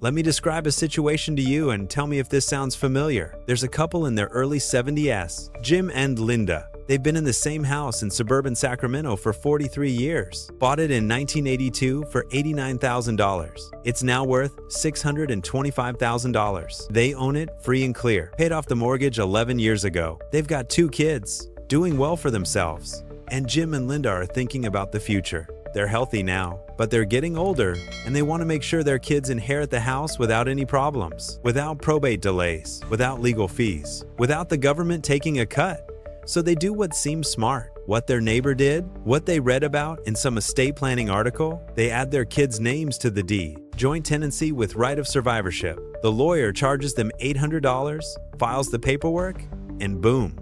Let me describe a situation to you and tell me if this sounds familiar. There's a couple in their early 70s, Jim and Linda. They've been in the same house in suburban Sacramento for 43 years. Bought it in 1982 for $89,000. It's now worth $625,000. They own it free and clear. Paid off the mortgage 11 years ago. They've got 2 kids, doing well for themselves. And Jim and Linda are thinking about the future. They're healthy now, but they're getting older, and they want to make sure their kids inherit the house without any problems, without probate delays, without legal fees, without the government taking a cut. So they do what seems smart. What their neighbor did, what they read about in some estate planning article, they add their kids' names to the deed. Joint tenancy with right of survivorship. The lawyer charges them $800, files the paperwork, and boom,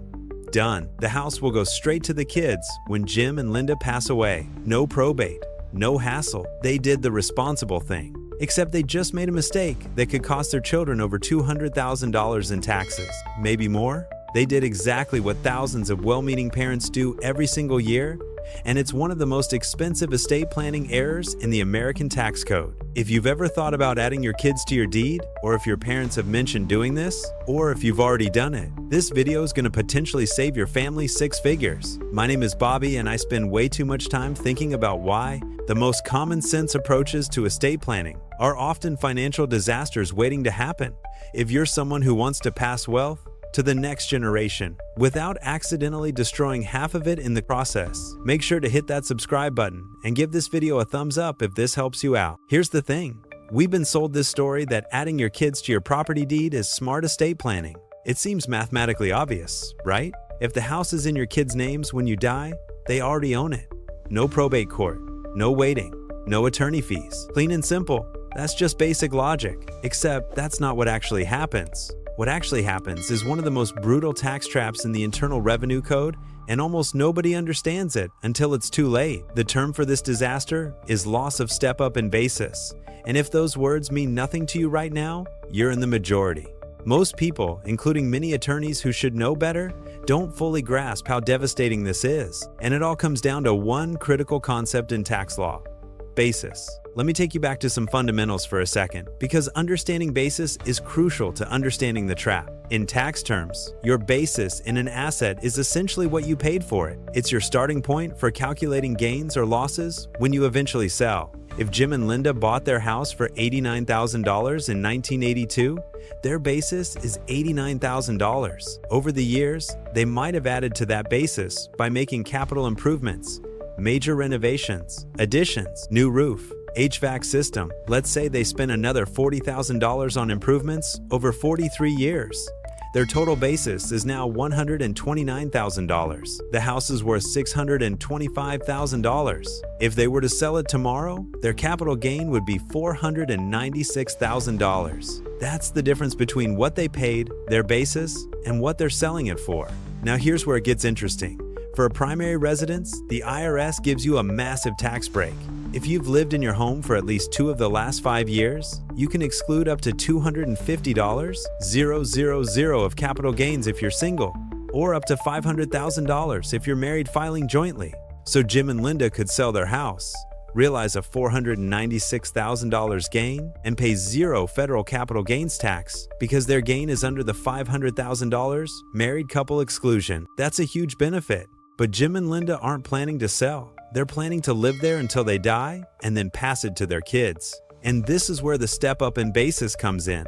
done. The house will go straight to the kids when Jim and Linda pass away. No probate, no hassle. They did the responsible thing. Except they just made a mistake that could cost their children over $200,000 in taxes. Maybe more? They did exactly what thousands of well-meaning parents do every single year, and it's one of the most expensive estate planning errors in the American tax code. If you've ever thought about adding your kids to your deed, or if your parents have mentioned doing this, or if you've already done it, this video is going to potentially save your family 6 figures. My name is Bobby, and I spend way too much time thinking about why the most common sense approaches to estate planning are often financial disasters waiting to happen. If you're someone who wants to pass wealth to the next generation without accidentally destroying half of it in the process, make sure to hit that subscribe button and give this video a thumbs up if this helps you out. Here's the thing. We've been sold this story that adding your kids to your property deed is smart estate planning. It seems mathematically obvious, right? If the house is in your kids' names when you die, they already own it. No probate court, no waiting, no attorney fees. Clean and simple. That's just basic logic. Except that's not what actually happens. What actually happens is one of the most brutal tax traps in the Internal Revenue Code, and almost nobody understands it until it's too late. The term for this disaster is loss of step-up in basis. And if those words mean nothing to you right now, you're in the majority. Most people, including many attorneys who should know better, don't fully grasp how devastating this is. And it all comes down to one critical concept in tax law: basis. Let me take you back to some fundamentals for a second, because understanding basis is crucial to understanding the trap. In tax terms, your basis in an asset is essentially what you paid for it. It's your starting point for calculating gains or losses when you eventually sell. If Jim and Linda bought their house for $89,000 in 1982, their basis is $89,000. Over the years, they might have added to that basis by making capital improvements, major renovations, additions, new roof, HVAC system. Let's say they spent another $40,000 on improvements over 43 years. Their total basis is now $129,000. The house is worth $625,000. If they were to sell it tomorrow, their capital gain would be $496,000. That's the difference between what they paid, their basis, and what they're selling it for. Now here's where it gets interesting. For a primary residence, the IRS gives you a massive tax break. If you've lived in your home for at least 2 of the last 5 years, you can exclude up to $250,000 of capital gains if you're single, or up to $500,000 if you're married filing jointly. So Jim and Linda could sell their house, realize a $496,000 gain, and pay 0 federal capital gains tax because their gain is under the $500,000 married couple exclusion. That's a huge benefit. But Jim and Linda aren't planning to sell. They're planning to live there until they die and then pass it to their kids. And this is where the step up in basis comes in.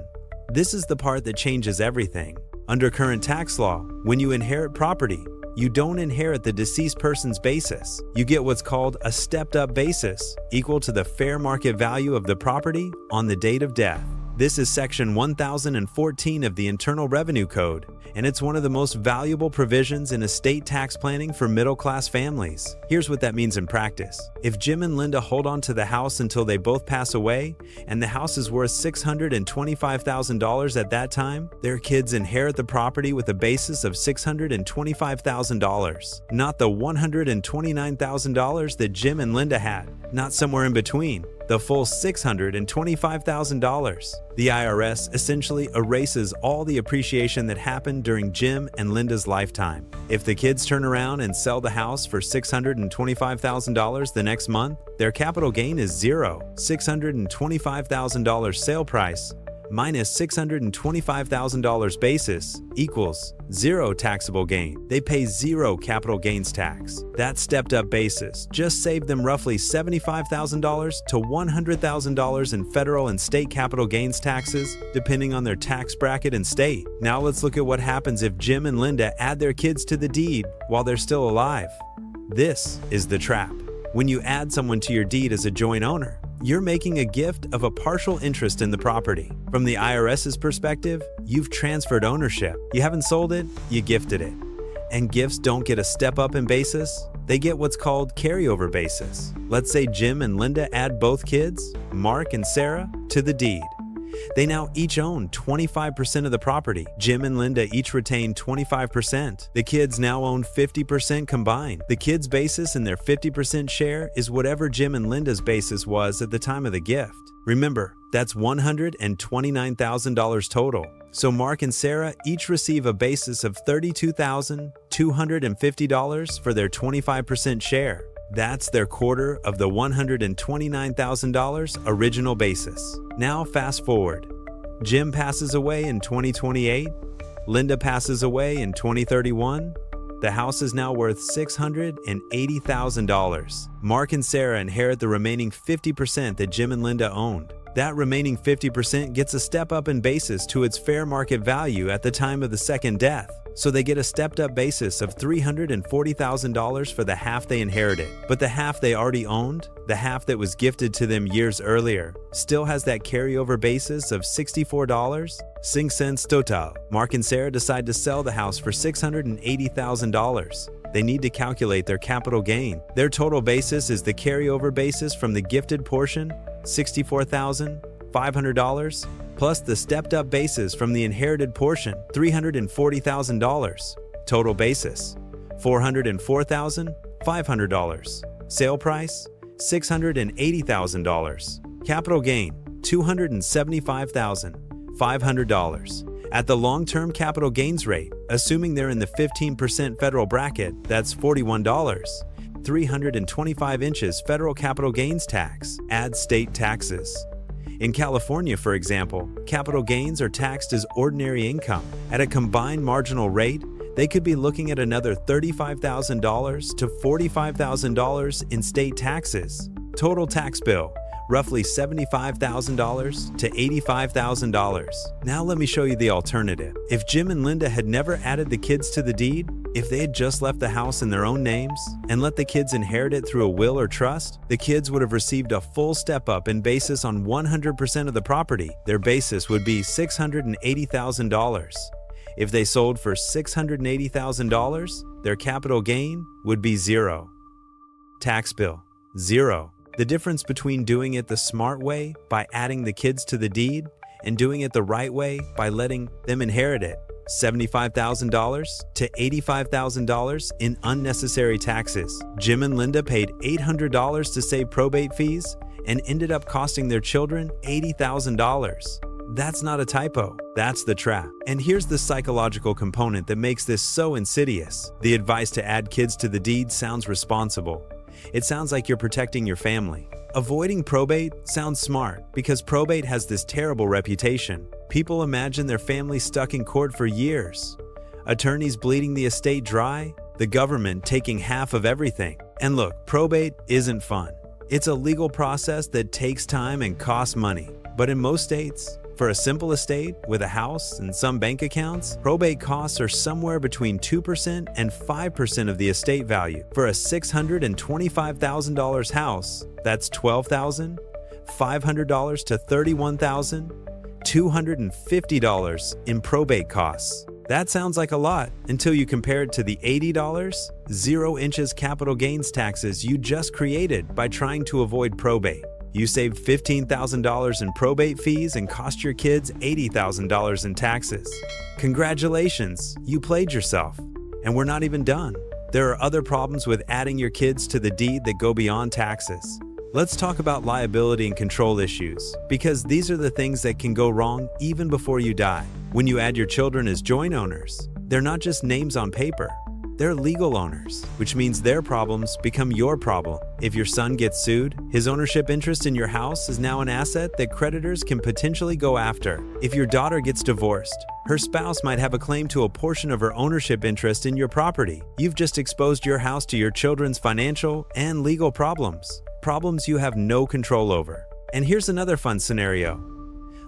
This is the part that changes everything. Under current tax law, when you inherit property, you don't inherit the deceased person's basis. You get what's called a stepped-up basis, equal to the fair market value of the property on the date of death. This is Section 1014 of the Internal Revenue Code, and it's one of the most valuable provisions in estate tax planning for middle-class families. Here's what that means in practice. If Jim and Linda hold on to the house until they both pass away, and the house is worth $625,000 at that time, their kids inherit the property with a basis of $625,000, not the $129,000 that Jim and Linda had. not somewhere in between, the full $625,000. The IRS essentially erases all the appreciation that happened during Jim and Linda's lifetime. If the kids turn around and sell the house for $625,000 the next month, their capital gain is zero. $625,000 sale price minus $625,000 basis equals zero taxable gain. They pay zero capital gains tax. That stepped up basis just saved them roughly $75,000 to $100,000 in federal and state capital gains taxes, depending on their tax bracket and state. Now let's look at what happens if Jim and Linda add their kids to the deed while they're still alive. This is the trap. When you add someone to your deed as a joint owner, you're making a gift of a partial interest in the property. From the IRS's perspective, you've transferred ownership. You haven't sold it, you gifted it. And gifts don't get a step up in basis, they get what's called carryover basis. Let's say Jim and Linda add both kids, Mark and Sarah, to the deed. They now each own 25% of the property. Jim and Linda each retain 25%. The kids now own 50% combined. The kids' basis in their 50% share is whatever Jim and Linda's basis was at the time of the gift. Remember, that's $129,000 total. So Mark and Sarah each receive a basis of $32,250 for their 25% share. That's their quarter of the $129,000 original basis. Now fast forward. Jim passes away in 2028. Linda passes away in 2031. The house is now worth $680,000. Mark and Sarah inherit the remaining 50% that Jim and Linda owned. That remaining 50% gets a step up in basis to its fair market value at the time of the second death. So they get a stepped up basis of $340,000 for the half they inherited. But the half they already owned, the half that was gifted to them years earlier, still has that carryover basis of $64.05 total. Mark and Sarah decide to sell the house for $680,000. They need to calculate their capital gain. Their total basis is the carryover basis from the gifted portion, $64,500, plus the stepped-up basis from the inherited portion, $340,000. Total basis, $404,500. Sale price, $680,000. Capital gain, $275,500. At the long-term capital gains rate, assuming they're in the 15% federal bracket, that's $41. 325 inches federal capital gains tax. Add state taxes. In California, for example, capital gains are taxed as ordinary income. At a combined marginal rate, they could be looking at another $35,000 to $45,000 in state taxes. Total tax bill, roughly $75,000 to $85,000. Now let me show you the alternative. If Jim and Linda had never added the kids to the deed, if they had just left the house in their own names and let the kids inherit it through a will or trust, the kids would have received a full step up in basis on 100% of the property. Their basis would be $680,000. If they sold for $680,000, their capital gain would be zero. Tax bill, zero. The difference between doing it the smart way by adding the kids to the deed and doing it the right way by letting them inherit it, $75,000 to $85,000 in unnecessary taxes. Jim and Linda paid $800 to save probate fees and ended up costing their children $80,000. That's not a typo, that's the trap. And here's the psychological component that makes this so insidious. The advice to add kids to the deed sounds responsible. It sounds like you're protecting your family. Avoiding probate sounds smart because probate has this terrible reputation. People imagine their family stuck in court for years, attorneys bleeding the estate dry, the government taking half of everything. And look, probate isn't fun. It's a legal process that takes time and costs money. But in most states, for a simple estate with a house and some bank accounts, probate costs are somewhere between 2% and 5% of the estate value. For a $625,000 house, that's $12,500 to $31,250 in probate costs. That sounds like a lot until you compare it to the $80, 0 inches capital gains taxes you just created by trying to avoid probate. You saved $15,000 in probate fees and cost your kids $80,000 in taxes. Congratulations, you played yourself. And we're not even done. There are other problems with adding your kids to the deed that go beyond taxes. Let's talk about liability and control issues, because these are the things that can go wrong even before you die. When you add your children as joint owners, they're not just names on paper. They're legal owners, which means their problems become your problem. If your son gets sued, his ownership interest in your house is now an asset that creditors can potentially go after. If your daughter gets divorced, her spouse might have a claim to a portion of her ownership interest in your property. You've just exposed your house to your children's financial and legal problems you have no control over. And here's another fun scenario.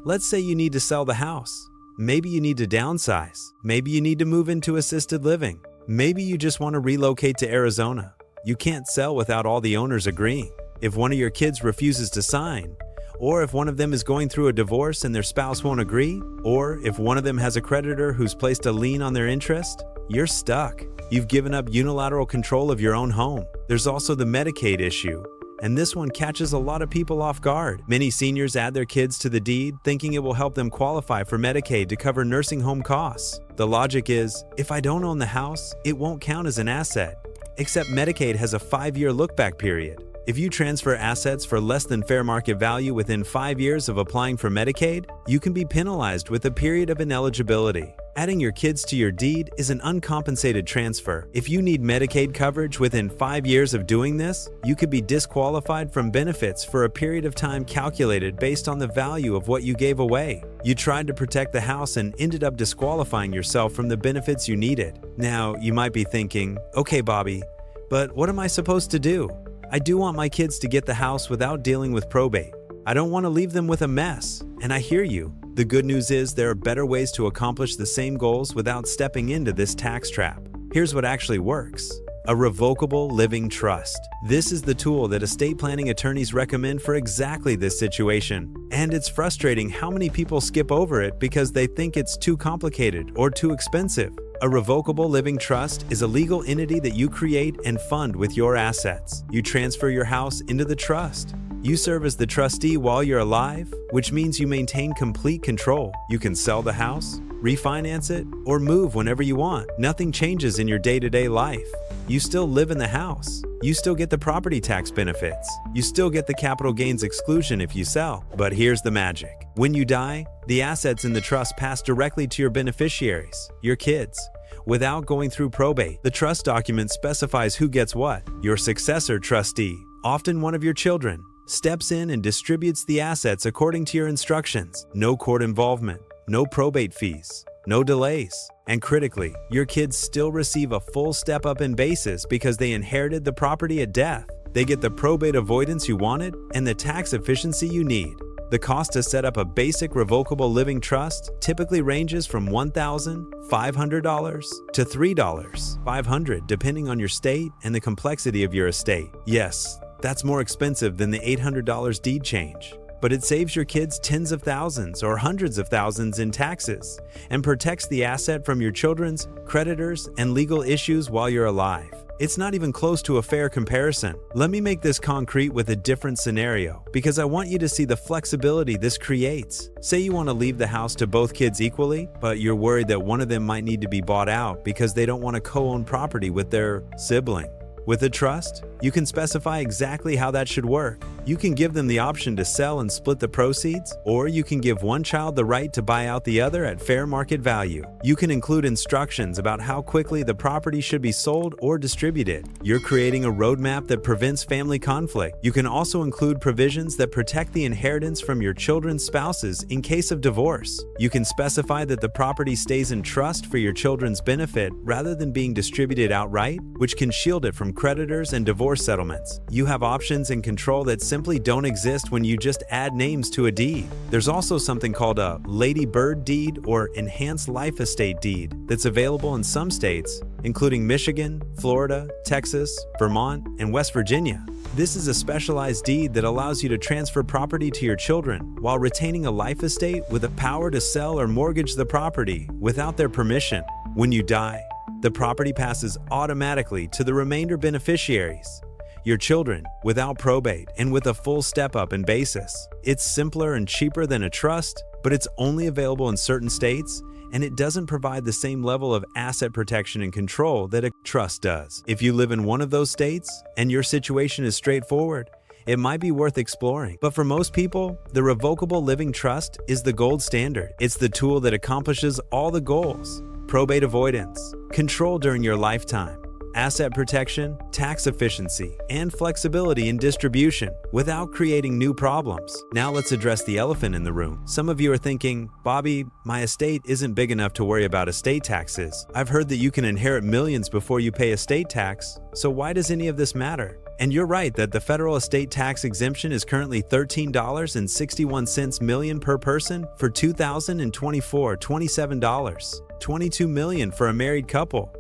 Let's say you need to sell the house. Maybe you need to downsize. Maybe you need to move into assisted living. Maybe you just want to relocate to Arizona. You can't sell without all the owners agreeing. If one of your kids refuses to sign, or if one of them is going through a divorce and their spouse won't agree, or if one of them has a creditor who's placed a lien on their interest, you're stuck. You've given up unilateral control of your own home. There's also the Medicaid issue, and this one catches a lot of people off guard. Many seniors add their kids to the deed, thinking it will help them qualify for Medicaid to cover nursing home costs. The logic is, if I don't own the house, it won't count as an asset. Except Medicaid has a 5-year look-back period. If you transfer assets for less than fair market value within 5 years of applying for Medicaid, you can be penalized with a period of ineligibility. Adding your kids to your deed is an uncompensated transfer. If you need Medicaid coverage within 5 years of doing this, you could be disqualified from benefits for a period of time calculated based on the value of what you gave away. You tried to protect the house and ended up disqualifying yourself from the benefits you needed. Now, you might be thinking, okay, Bobby, but what am I supposed to do? I do want my kids to get the house without dealing with probate. I don't want to leave them with a mess, and I hear you. The good news is there are better ways to accomplish the same goals without stepping into this tax trap. Here's what actually works. A revocable living trust. This is the tool that estate planning attorneys recommend for exactly this situation. And it's frustrating how many people skip over it because they think it's too complicated or too expensive. A revocable living trust is a legal entity that you create and fund with your assets. You transfer your house into the trust. You serve as the trustee while you're alive, which means you maintain complete control. You can sell the house, refinance it, or move whenever you want. Nothing changes in your day-to-day life. You still live in the house. You still get the property tax benefits. You still get the capital gains exclusion if you sell. But here's the magic. When you die, the assets in the trust pass directly to your beneficiaries, your kids. Without going through probate, the trust document specifies who gets what. Your successor trustee, often one of your children, steps in and distributes the assets according to your instructions. No court involvement, no probate fees, no delays. And critically, your kids still receive a full step up in basis because they inherited the property at death. They get the probate avoidance you wanted and the tax efficiency you need. The cost to set up a basic revocable living trust typically ranges from $1,500 to $3,500 depending on your state and the complexity of your estate. Yes, that's more expensive than the $800 deed change, but it saves your kids tens of thousands or hundreds of thousands in taxes and protects the asset from your children's creditors and legal issues while you're alive. It's not even close to a fair comparison. Let me make this concrete with a different scenario because I want you to see the flexibility this creates. Say you want to leave the house to both kids equally, but you're worried that one of them might need to be bought out because they don't want to co-own property with their sibling. With a trust, you can specify exactly how that should work. You can give them the option to sell and split the proceeds, or you can give one child the right to buy out the other at fair market value. You can include instructions about how quickly the property should be sold or distributed. You're creating a roadmap that prevents family conflict. You can also include provisions that protect the inheritance from your children's spouses in case of divorce. You can specify that the property stays in trust for your children's benefit rather than being distributed outright, which can shield it from creditors and divorce settlements. You have options and control that simply don't exist when you just add names to a deed. There's also something called a Lady Bird deed or enhanced life estate deed that's available in some states, including Michigan, Florida, Texas, Vermont, and West Virginia. This is a specialized deed that allows you to transfer property to your children while retaining a life estate with the power to sell or mortgage the property without their permission. When you die, the property passes automatically to the remainder beneficiaries, your children, without probate and with a full step-up in basis. It's simpler and cheaper than a trust, but it's only available in certain states, and it doesn't provide the same level of asset protection and control that a trust does. If you live in one of those states and your situation is straightforward, it might be worth exploring. But for most people, the revocable living trust is the gold standard. It's the tool that accomplishes all the goals: probate avoidance, control during your lifetime, asset protection, tax efficiency, and flexibility in distribution without creating new problems. Now let's address the elephant in the room. Some of you are thinking, Bobby, my estate isn't big enough to worry about estate taxes. I've heard that you can inherit millions before you pay estate tax, so why does any of this matter? And you're right that the federal estate tax exemption is currently $13.61 million per person for 2024, $27.22 million for a married couple.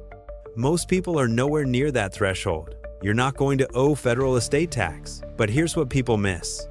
Most people are nowhere near that threshold. You're not going to owe federal estate tax. But here's what people miss.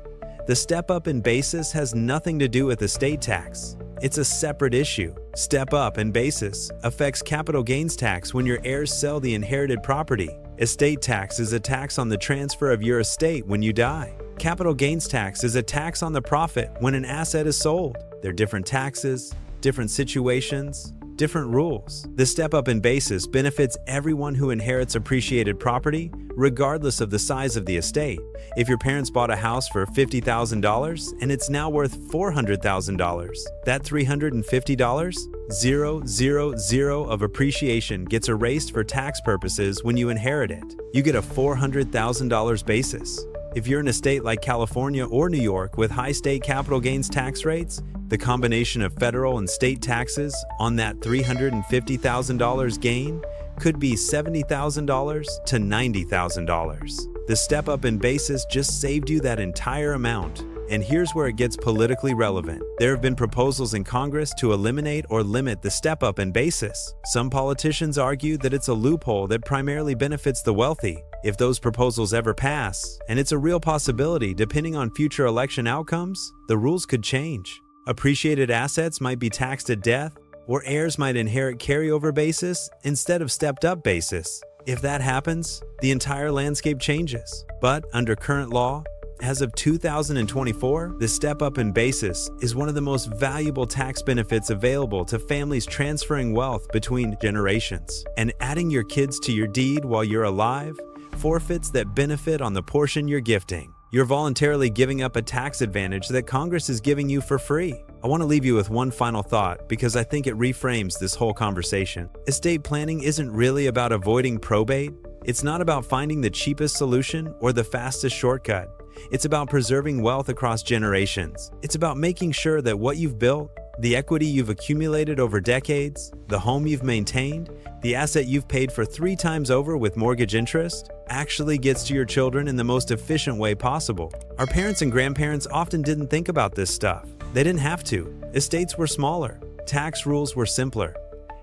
The step-up in basis has nothing to do with estate tax. It's a separate issue. Step-up in basis affects capital gains tax when your heirs sell the inherited property. Estate tax is a tax on the transfer of your estate when you die. Capital gains tax is a tax on the profit when an asset is sold. They're different taxes, different situations, different rules. The step-up in basis benefits everyone who inherits appreciated property, regardless of the size of the estate. If your parents bought a house for $50,000 and it's now worth $400,000, that $350,000 of appreciation gets erased for tax purposes when you inherit it. You get a $400,000 basis. If you're in a state like California or New York with high state capital gains tax rates, the combination of federal and state taxes on that $350,000 gain could be $70,000 to $90,000. The step-up in basis just saved you that entire amount. And here's where it gets politically relevant. There have been proposals in Congress to eliminate or limit the step-up in basis. Some politicians argue that it's a loophole that primarily benefits the wealthy. If those proposals ever pass, and it's a real possibility depending on future election outcomes, the rules could change. Appreciated assets might be taxed at death, or heirs might inherit carryover basis instead of stepped-up basis. If that happens, the entire landscape changes. But under current law, as of 2024, the step-up in basis is one of the most valuable tax benefits available to families transferring wealth between generations. And adding your kids to your deed while you're alive forfeits that benefit on the portion you're gifting. You're voluntarily giving up a tax advantage that Congress is giving you for free. I want to leave you with one final thought because I think it reframes this whole conversation. Estate planning isn't really about avoiding probate. It's not about finding the cheapest solution or the fastest shortcut. It's about preserving wealth across generations. It's about making sure that what you've built, the equity you've accumulated over decades, the home you've maintained, the asset you've paid for 3 times over with mortgage interest, actually gets to your children in the most efficient way possible. Our parents and grandparents often didn't think about this stuff. They didn't have to. Estates were smaller. Tax rules were simpler.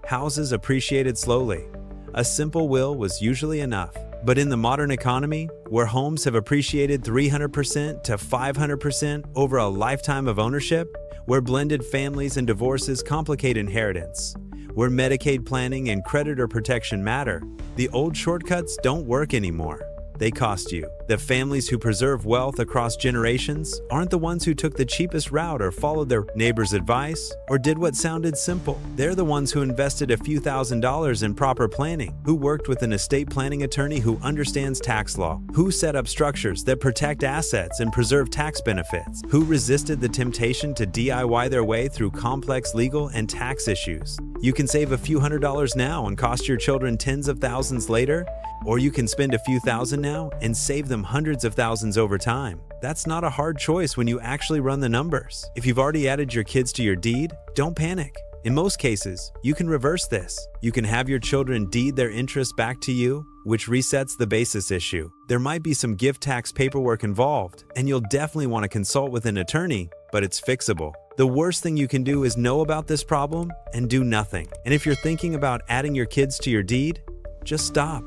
Houses appreciated slowly. A simple will was usually enough. But in the modern economy, where homes have appreciated 300% to 500% over a lifetime of ownership, where blended families and divorces complicate inheritance, where Medicaid planning and creditor protection matter, the old shortcuts don't work anymore. They cost you. The families who preserve wealth across generations aren't the ones who took the cheapest route or followed their neighbor's advice or did what sounded simple. They're the ones who invested a few $1,000s in proper planning, who worked with an estate planning attorney who understands tax law, who set up structures that protect assets and preserve tax benefits, who resisted the temptation to DIY their way through complex legal and tax issues. You can save a few $100s now and cost your children tens of thousands later, or you can spend a few thousand now and save them hundreds of thousands over time. That's not a hard choice when you actually run the numbers. If you've already added your kids to your deed, don't panic. In most cases, you can reverse this. You can have your children deed their interest back to you, which resets the basis issue. There might be some gift tax paperwork involved, and you'll definitely want to consult with an attorney, but it's fixable. The worst thing you can do is know about this problem and do nothing. And if you're thinking about adding your kids to your deed, just stop.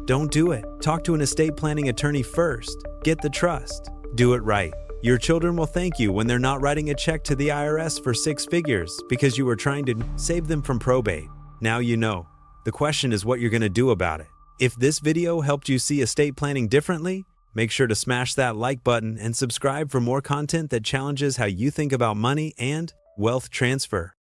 Don't do it. Talk to an estate planning attorney first. Get the trust. Do it right. Your children will thank you when they're not writing a check to the IRS for 6 figures because you were trying to save them from probate. Now you know. The question is what you're going to do about it. If this video helped you see estate planning differently, make sure to smash that like button and subscribe for more content that challenges how you think about money and wealth transfer.